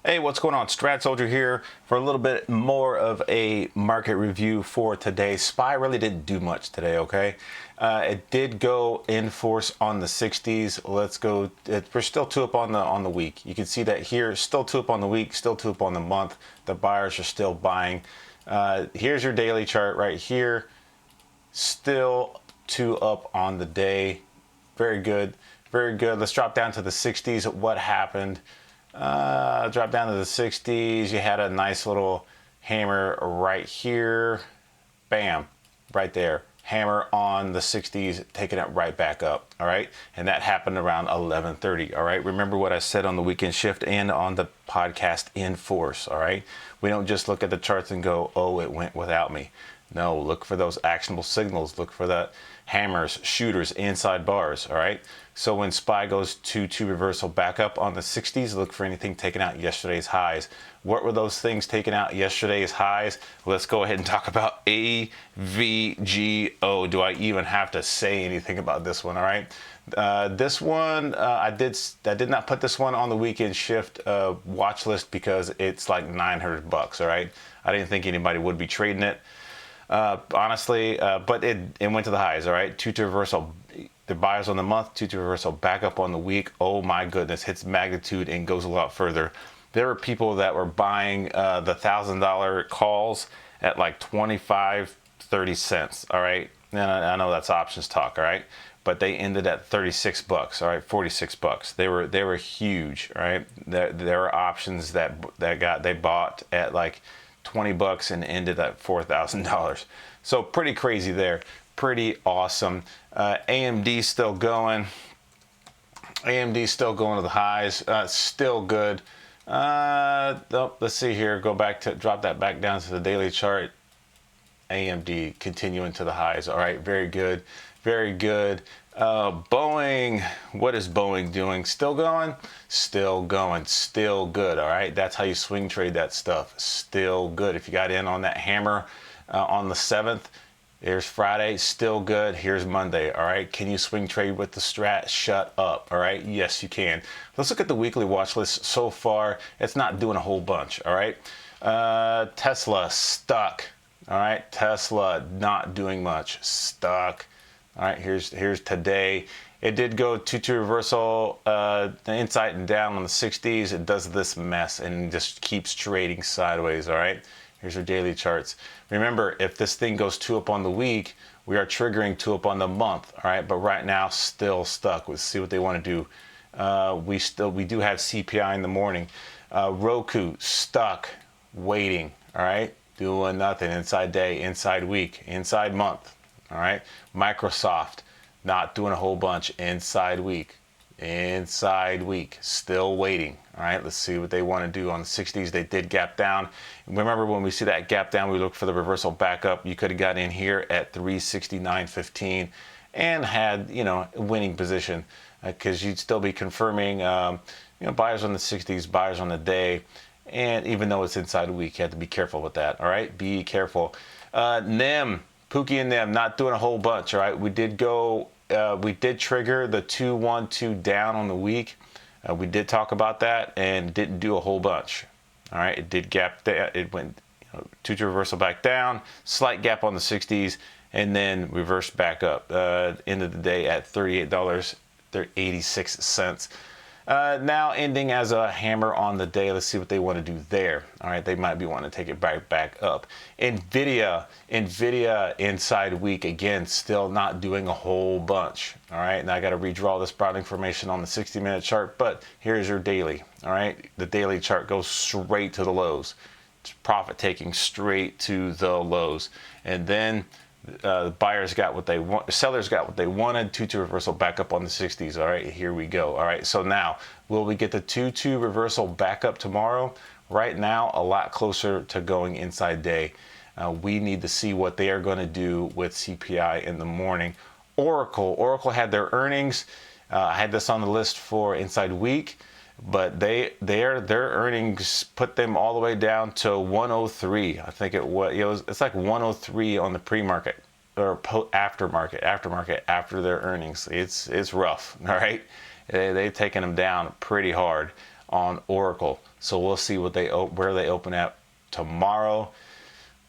Hey, what's going on? Strat Soldier here for a little bit more of a market review for today. SPY really didn't do much today, okay? It did go in force on the 60s. Let's go. We're still two up on the week. You can see that here, still two up on the week, still two up on the month. The buyers are still buying. Here's your daily chart right here. Still two up on the day. Very good, very good. Let's drop down to the 60s. What happened? Drop down to the 60s. You had a nice little hammer right here. Bam, right there. Hammer on the 60s, taking it right back up. All right, and that happened around 11:30. All right, remember what I said on the weekend shift and on the podcast in force. All right, we don't just look at the charts and go, oh, it went without me. No, look for those actionable signals. Look for the hammers, shooters, inside bars. All right. So when SPY goes to reversal back up on the 60s, look for anything taking out yesterday's highs. What were those things taking out yesterday's highs? Let's go ahead and talk about AVGO. Do I even have to say anything about this one? All right. This one, I did not put this one on the weekend shift watch list because it's like $900. All right. I didn't think anybody would be trading it. Honestly, but it went to the highs. All right, two to reversal, the buyers on the month, two to reversal, back up on the week. Oh my goodness, hits magnitude and goes a lot further. There were people that were buying the $1,000 calls at like 25-30 cents. All right, and I know that's options talk. All right, but they ended at $36. All right, $46. They were huge. All right, there were options that they bought at like $20 and ended at $4,000. So pretty crazy there. Pretty awesome. AMD still going. AMD still going to the highs. Still good. Let's see here. Go back to drop that back down to the daily chart. AMD continuing to the highs. All right. Very good. Very good. Boeing, what is Boeing doing? Still going? Still going. Still good. All right. That's how you swing trade that stuff. Still good. If you got in on that hammer on the 7th, there's Friday. Still good. Here's Monday. All right. Can you swing trade with the Strat? Shut up. All right. Yes, you can. Let's look at the weekly watch list so far. It's not doing a whole bunch. All right. Tesla stuck. All right. Tesla not doing much. Stuck. All right, here's today. It did go to reversal, the inside and down on the 60s. It does this mess and just keeps trading sideways. All right, here's your daily charts. Remember, if this thing goes two up on the week, we are triggering two up on the month. All right, but right now still stuck. Let's see what they want to do. We do have CPI in the morning. Roku stuck, waiting. All right, doing nothing. Inside day, inside week, inside month. All right, Microsoft not doing a whole bunch. Inside week, still waiting. All right, let's see what they want to do on the 60s. They did gap down. Remember, when we see that gap down, we look for the reversal back up. You could have got in here at 369.15 and had, you know, a winning position because you'd still be confirming, buyers on the 60s, buyers on the day. And even though it's inside a week, you have to be careful with that. All right, be careful. NEM. Pookie and them not doing a whole bunch. All right, we did trigger the 212 down on the week. We did talk about that and didn't do a whole bunch. All right, it did gap there. It went two to reversal back down, slight gap on the 60s, and then reversed back up. End of the day at $38.86. Now ending as a hammer on the day. Let's see what they want to do there. All right, they might be wanting to take it back up. NVDA inside week again, still not doing a whole bunch. All right, now I got to redraw this broad information on the 60-minute chart, but here's your daily. All right, the daily chart goes straight to the lows. It's profit taking straight to the lows, and then the buyers got what they want, sellers got what they wanted. 2-2 reversal back up on the 60s. All right, here we go. All right, so now will we get the 2-2 reversal back up tomorrow? Right now, a lot closer to going inside day. We need to see what they are going to do with CPI in the morning. Oracle had their earnings. I had this on the list for inside week, but their earnings put them all the way down to 103. I think it's like 103 on the pre-market or aftermarket after their earnings. It's rough. All right, they've taken them down pretty hard. on Oracle. So we'll see what where they open at tomorrow.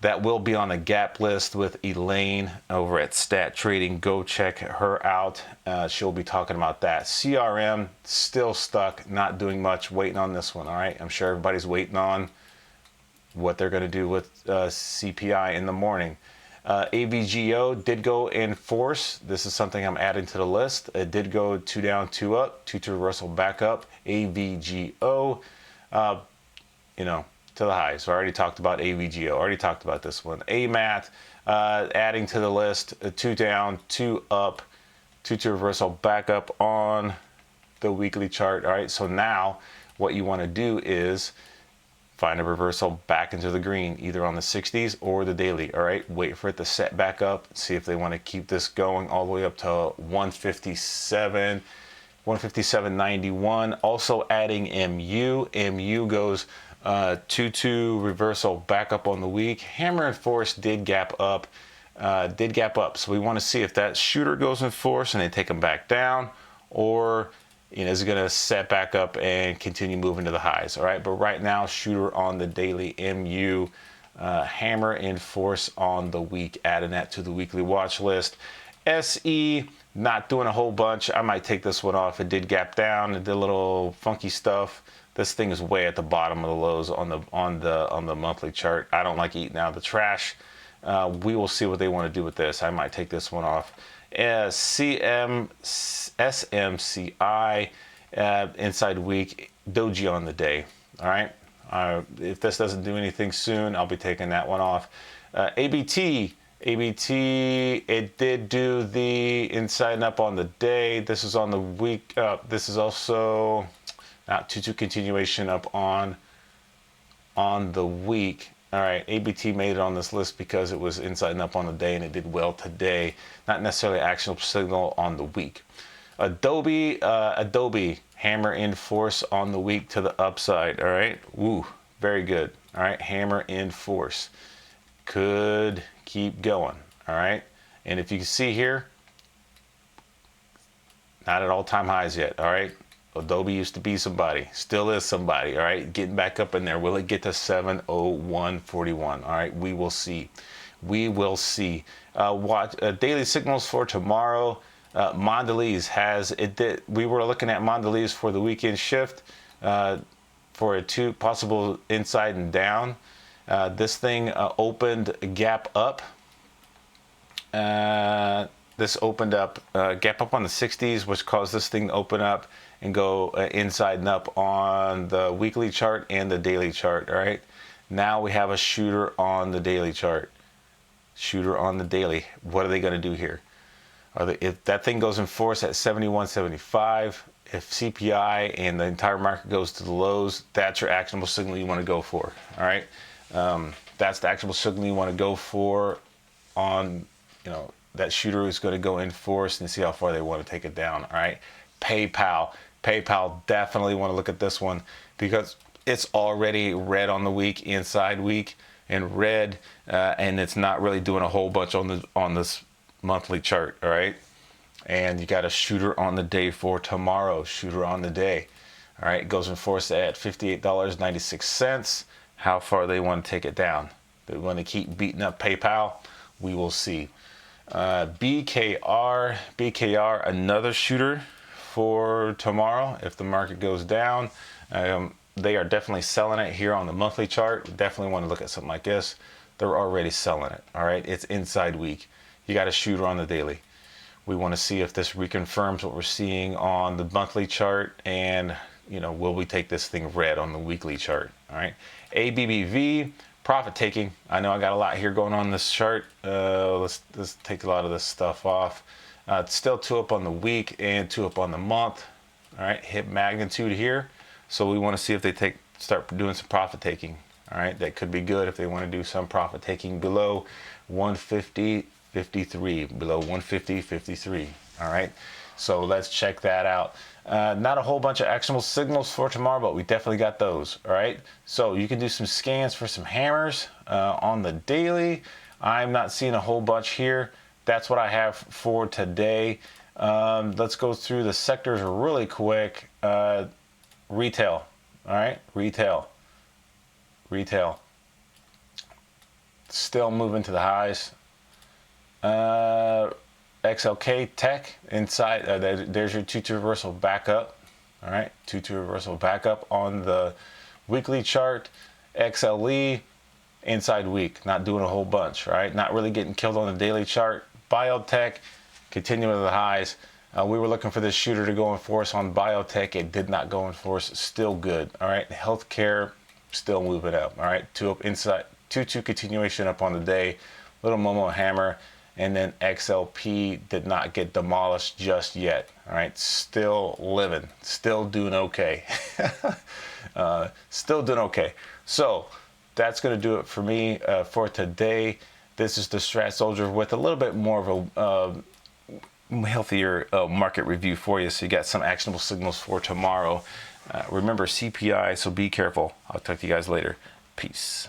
That will be on a gap list with Elaine over at Stat Trading. Go check her out. She'll be talking about that. CRM still stuck, not doing much, waiting on this one. All right, I'm sure everybody's waiting on what they're going to do with CPI in the morning. AVGO did go in force. This is something I'm adding to the list. It did go 2 down, 2 up, 2 to reversal back up. AVGO, you know, to the highs. So I already talked about AVGO. Already talked about this one. AMAT, adding to the list. 2 down, 2 up, 2 to reversal back up on the weekly chart. All right. So now what you want to do is find a reversal back into the green, either on the 60s or the daily. All right, wait for it to set back up. See if they want to keep this going all the way up to 157, 157.91. Also adding MU. MU goes 2-2 reversal back up on the week. Hammer and force did gap up. So we want to see if that shooter goes in force and they take them back down, or is going to set back up and continue moving to the highs. All right, but right now, shooter on the daily, MU, hammer in force on the week, adding that to the weekly watch list. SE, not doing a whole bunch. I might take this one off. It did gap down. It did a little funky stuff. This thing is way at the bottom of the lows on the monthly chart. I don't like eating out of the trash. We will see what they want to do with this. I might take this one off. SMCI, inside week, doji on the day. All right. If this doesn't do anything soon, I'll be taking that one off. ABT, it did do the inside and up on the day. This is on the week. This is also not 2-2 continuation up on the week. All right, ABT made it on this list because it was inside and up on the day, and it did well today. Not necessarily actionable signal on the week. Adobe, hammer in force on the week to the upside. All right, woo, very good. All right, hammer in force. Could keep going. All right, and if you can see here, not at all-time highs yet. All right. Adobe used to be somebody, still is somebody. All right, getting back up in there. Will it get to 701.41? All right, we will see. We will see. Watch daily signals for tomorrow. Mondelez has it. We were looking at Mondelez for the weekend shift for a possible inside and down. This thing opened gap up. This opened up gap up on the 60s, which caused this thing to open up and go inside and up on the weekly chart and the daily chart. All right, now we have a shooter on the daily chart. Shooter on the daily. What are they going to do here? If that thing goes in force at 71.75, if CPI and the entire market goes to the lows, that's your actionable signal you want to go for. All right, that's the actionable signal you want to go for on, that shooter is going to go in force and see how far they want to take it down. All right, PayPal, definitely want to look at this one because it's already red on the week, inside week, and red, and it's not really doing a whole bunch on this monthly chart. All right, and you got a shooter on the day for tomorrow. Shooter on the day. All right, it goes in force at $58.96. How far they want to take it down? They want to keep beating up PayPal. We will see. BKR, another shooter for tomorrow. If the market goes down, they are definitely selling it here on the monthly chart. We definitely want to look at something like this. They're already selling it. All right, it's inside week. You got a shooter on the daily. We want to see if this reconfirms what we're seeing on the monthly chart, and will we take this thing red on the weekly chart? All right, ABBV. Profit taking. I know I got a lot here going on this chart. Let's take a lot of this stuff off. It's still 2 up on the week and 2 up on the month. All right, hit magnitude here. So we want to see if they start doing some profit taking. All right, that could be good if they want to do some profit taking below 150.53, below 150.53. All right, so let's check that out. Not a whole bunch of actionable signals for tomorrow, but we definitely got those. All right, so you can do some scans for some hammers on the daily. I'm not seeing a whole bunch here. That's what I have for today. Let's go through the sectors really quick. Retail, All right, retail, still moving to the highs. XLK Tech inside, there's your 2-2 reversal back up. All right, 2-2 reversal back up on the weekly chart. XLE inside weak, not doing a whole bunch, right? Not really getting killed on the daily chart. Biotech continuing to the highs. We were looking for this shooter to go in force on biotech. It did not go in force. Still good. All right, healthcare still moving up. All right, 2 up inside, 2-2 continuation up on the day. Little Momo hammer, and then XLP did not get demolished just yet. All right, still living, still doing okay. Still doing okay. So that's going to do it for me for today. This is the Strat Soldier with a little bit more of a healthier market review for you, so you got some actionable signals for tomorrow. Remember CPI, so be careful. I'll talk to you guys later. Peace.